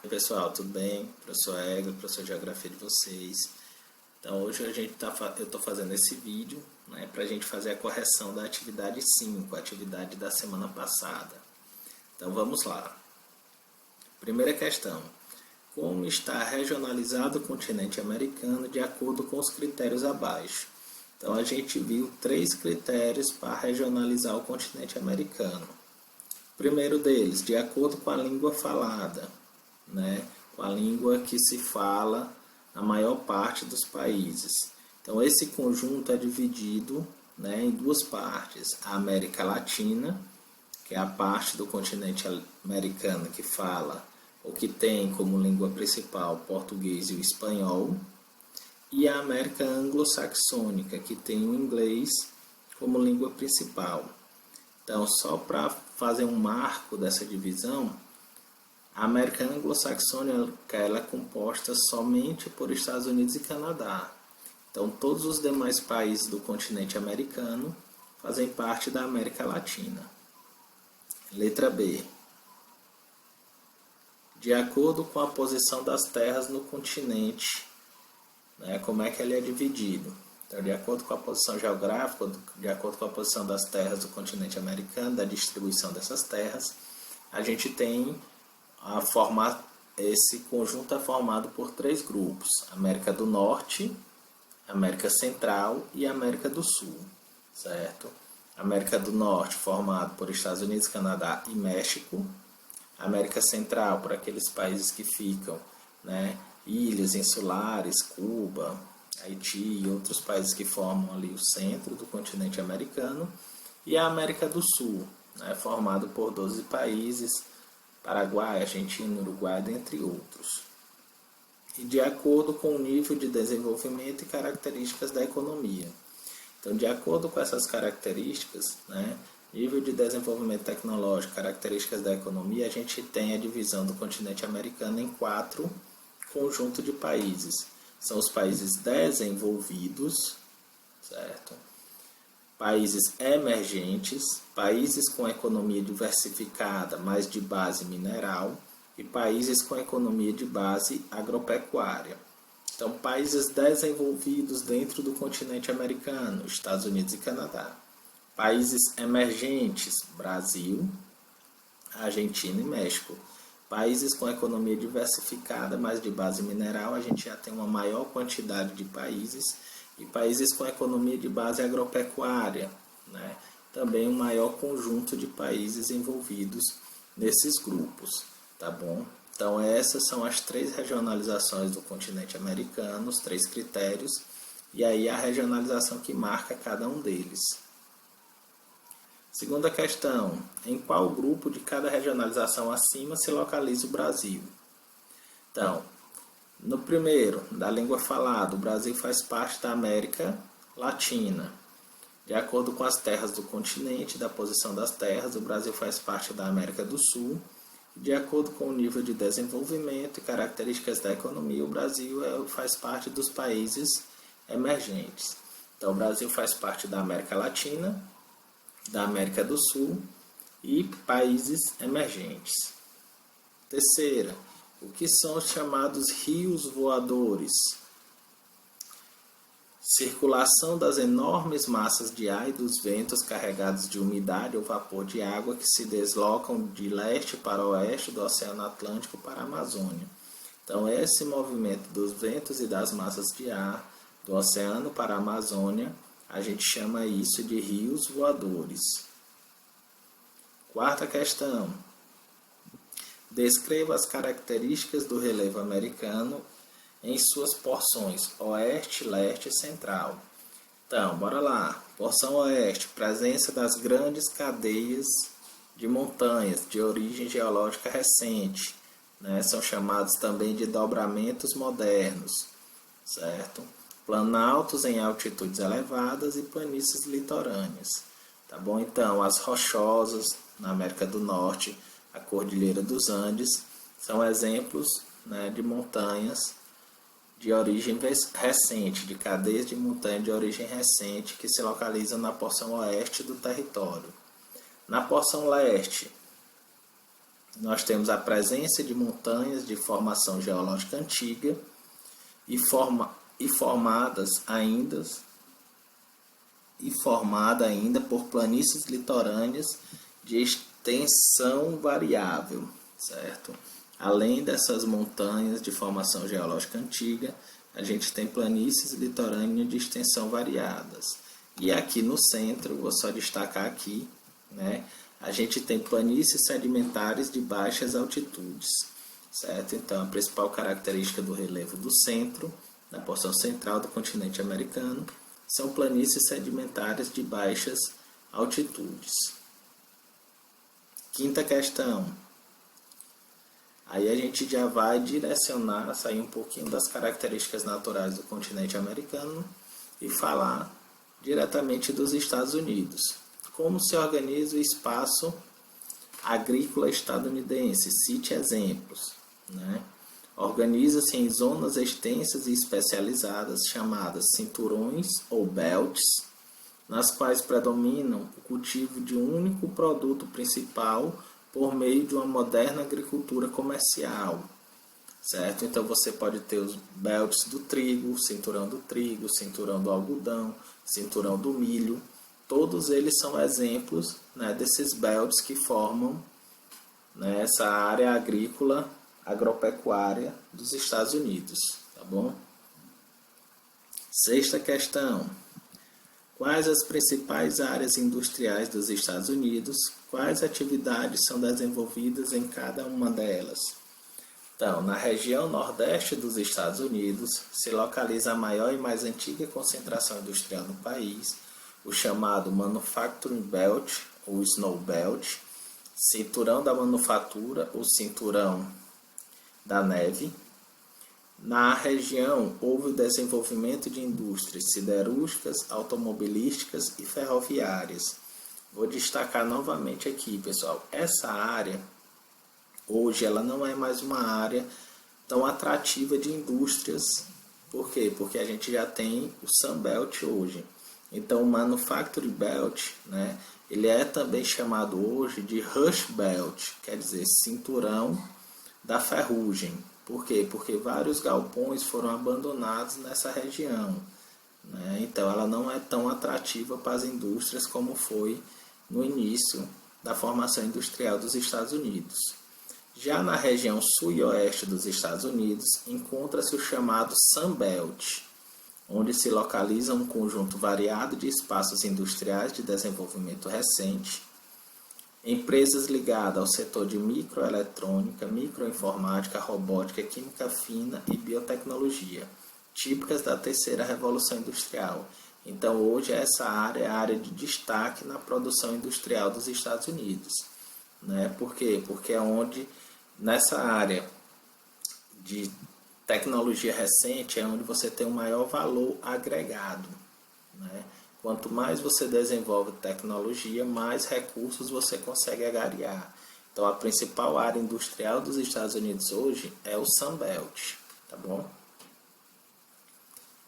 Oi pessoal, tudo bem? Professor Egli, professor de Geografia de vocês. Então hoje eu estou fazendo esse vídeo, né, para a gente fazer a correção da atividade 5, a atividade da semana passada. Então vamos lá. Primeira questão. Como está regionalizado o continente americano de acordo com os critérios abaixo? Então a gente viu 3 critérios para regionalizar o continente americano. O primeiro deles, de acordo com a língua falada, né, com a língua que se fala na maior parte dos países. Então esse conjunto é dividido, né, em 2 partes: a América Latina, que é a parte do continente americano que fala ou que tem como língua principal o português e o espanhol, e a América anglo-saxônica, que tem o inglês como língua principal. Então, só para fazer um marco dessa divisão, a América anglo-saxônica ela é composta somente por Estados Unidos e Canadá. Então, todos os demais países do continente americano fazem parte da América Latina. Letra B. De acordo com a posição das terras no continente, né, como é que ele é dividido? Então, de acordo com a posição geográfica, de acordo com a posição das terras do continente americano, da distribuição dessas terras, a gente tem esse conjunto é formado por 3 grupos: América do Norte, América Central e América do Sul, certo? América do Norte formado por Estados Unidos, Canadá e México. América Central por aqueles países que ficam, né, ilhas insulares, Cuba, Haiti e outros países que formam ali o centro do continente americano. E a América do Sul, né, formado por 12 países, Paraguai, Argentina, Uruguai, dentre outros. E de acordo com o nível de desenvolvimento e características da economia. Então, de acordo com essas características, né, nível de desenvolvimento tecnológico, características da economia, a gente tem a divisão do continente americano em 4 conjuntos de países. São os países desenvolvidos, certo? Países emergentes, países com economia diversificada, mas de base mineral, e países com economia de base agropecuária. Então, países desenvolvidos dentro do continente americano, Estados Unidos e Canadá. Países emergentes, Brasil, Argentina e México. Países com economia diversificada, mas de base mineral, a gente já tem uma maior quantidade de países. E países com economia de base agropecuária, né? Também um maior conjunto de países envolvidos nesses grupos, tá bom? Então essas são as 3 regionalizações do continente americano, os 3 critérios, e aí a regionalização que marca cada um deles. Segunda questão: em qual grupo de cada regionalização acima se localiza o Brasil? Então, no primeiro, da língua falada, o Brasil faz parte da América Latina. De acordo com as terras do continente, da posição das terras, o Brasil faz parte da América do Sul. De acordo com o nível de desenvolvimento e características da economia, o Brasil faz parte dos países emergentes. Então, o Brasil faz parte da América Latina, da América do Sul e países emergentes. Terceira, o que são os chamados rios voadores? Circulação das enormes massas de ar e dos ventos carregados de umidade ou vapor de água que se deslocam de leste para oeste do Oceano Atlântico para a Amazônia. Então, esse movimento dos ventos e das massas de ar do oceano para a Amazônia, a gente chama isso de rios voadores. Quarta questão. Descreva as características do relevo americano em suas porções oeste, leste e central. Então, bora lá. Porção oeste, presença das grandes cadeias de montanhas de origem geológica recente, né? São chamados também de dobramentos modernos, certo? Planaltos em altitudes elevadas e planícies litorâneas, tá bom? Então, as rochosas na América do Norte, a Cordilheira dos Andes, são exemplos, né, de montanhas de origem recente, de cadeias de montanha de origem recente que se localizam na porção oeste do território. Na porção leste, nós temos a presença de montanhas de formação geológica antiga e formada ainda por planícies litorâneas de extensão variável, certo? Além dessas montanhas de formação geológica antiga, a gente tem planícies litorâneas de extensão variadas. E aqui no centro, vou só destacar aqui, né? A gente tem planícies sedimentares de baixas altitudes, certo? Então, a principal característica do relevo do centro, na porção central do continente americano, são planícies sedimentares de baixas altitudes. Quinta questão. Aí a gente já vai direcionar, sair um pouquinho das características naturais do continente americano e falar diretamente dos Estados Unidos. Como se organiza o espaço agrícola estadunidense? Cite exemplos, né? Organiza-se em zonas extensas e especializadas chamadas cinturões ou belts, nas quais predominam o cultivo de um único produto principal por meio de uma moderna agricultura comercial, certo? Então você pode ter os belts do trigo, cinturão do algodão, cinturão do milho. Todos eles são exemplos, né, desses belts que formam, né, essa área agrícola agropecuária dos Estados Unidos, tá bom? Sexta questão. Quais as principais áreas industriais dos Estados Unidos? Quais atividades são desenvolvidas em cada uma delas? Então, na região nordeste dos Estados Unidos, se localiza a maior e mais antiga concentração industrial do país, o chamado Manufacturing Belt, ou Snow Belt, cinturão da manufatura, ou cinturão da neve. Na região, houve o desenvolvimento de indústrias siderúrgicas, automobilísticas e ferroviárias. Vou destacar novamente aqui, pessoal, essa área, hoje, ela não é mais uma área tão atrativa de indústrias. Por quê? Porque a gente já tem o Sun Belt hoje. Então, o Manufacturing Belt, né, ele é também chamado hoje de Rush Belt, quer dizer, cinturão da ferrugem. Por quê? Porque vários galpões foram abandonados nessa região, né? Então ela não é tão atrativa para as indústrias como foi no início da formação industrial dos Estados Unidos. Já na região sul e oeste dos Estados Unidos, encontra-se o chamado Sun Belt, onde se localiza um conjunto variado de espaços industriais de desenvolvimento recente, empresas ligadas ao setor de microeletrônica, microinformática, robótica, química fina e biotecnologia, típicas da terceira revolução industrial. Então, hoje, essa área é a área de destaque na produção industrial dos Estados Unidos, né? Por quê? Porque é onde, nessa área de tecnologia recente, é onde você tem um maior valor agregado, né? Quanto mais você desenvolve tecnologia, mais recursos você consegue agariar. Então, a principal área industrial dos Estados Unidos hoje é o Sun Belt, tá bom?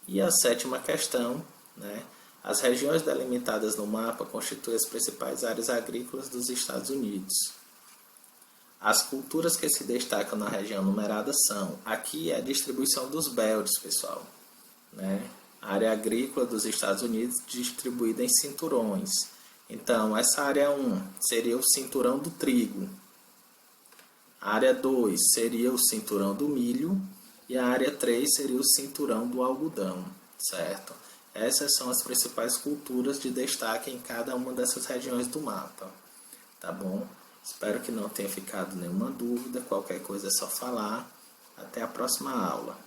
E a sétima questão, né? As regiões delimitadas no mapa constituem as principais áreas agrícolas dos Estados Unidos. As culturas que se destacam na região numerada são, aqui é a distribuição dos belts, pessoal, né? A área agrícola dos Estados Unidos distribuída em cinturões. Então, essa área 1 seria o cinturão do trigo. A área 2 seria o cinturão do milho. E a área 3 seria o cinturão do algodão, certo? Essas são as principais culturas de destaque em cada uma dessas regiões do mapa, tá bom? Espero que não tenha ficado nenhuma dúvida. Qualquer coisa é só falar. Até a próxima aula.